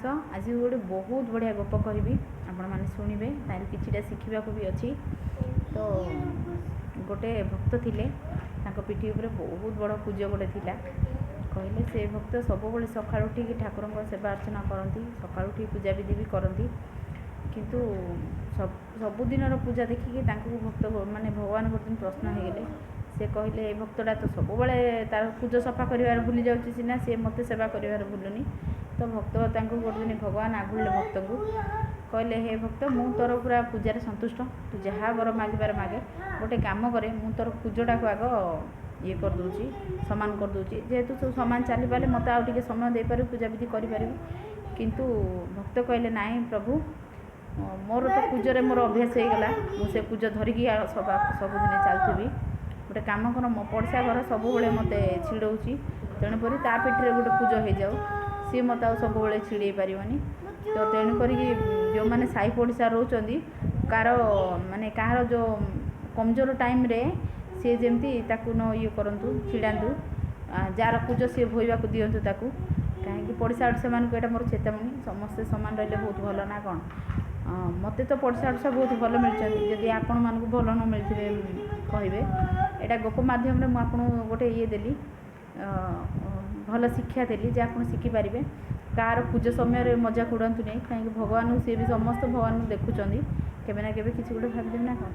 आस आज गोटे बहुत बढ़िया गप कहि आपण मैंने शुणे तार किटा शिखा भी अच्छी। तो गोटे भक्त थिले पिठी उपर बहुत बड़ पूज गोटे थिला कहले से भक्त सब सकाळु उठिक ठाकुर सेवा अर्चना करती सकाळु उठी पूजा विधि भी करती किंतु सबुदिन पूजा देखिकी भक्त माने भगवान गोटे प्रश्न होगले से कहले ए भक्तटा तो सब तार पूज सफा कर भूली जाऊँगी सीना सी मत सेवा कर भूलुनी। तो भक्त गोटे दिन भगवान आगुले भक्त को कहले हे भक्त मु तोर पूरा पूजार संतुष्ट तू जहाँ बर मागिबार मागे गोटे काम करे मु तोर पूजटा को आग ये करदे सामान करदे जेहेतु सब सामान चली पारे मत आउ टे समय दे पार पूजा विधि करें किंतु भक्त कहले नाई प्रभु मोर तो पूजरे मोर अभ्यास हो गला मुझे पूज धरिकी सबुदिन चलुवी गोटे कम कर मो पड़शा घर सब मत छिड़ौची तेणुक ता पिठी गोटे पूज हो जाऊ सी मत सब छिड़े पारनी। तो तेणुक जो मैंने साई पड़शा रोचंदी कार माने कहार जो कमजोर टाइम रे सी जमती न ये करूँ छिड़ातु जार पूज सी भोईवा दिंतु ताकू कहीं पड़शा से मोर चेतावनी समस्ते सामान रही बहुत भल ना कौन मत तो पड़शा बहुत भल मिलती जदि आपण मानक भल न मिलते कहे यहाँ गप मध्यम मुझे गोटे ये देली भल शिक्षा देली जे आप शिखिपारे कार पूज समय मजा उड़ातु नहीं कहीं भगवान सी भी समस्त भगवान देखुं केवे ना केवे किसी गोटे भाव ना कौन।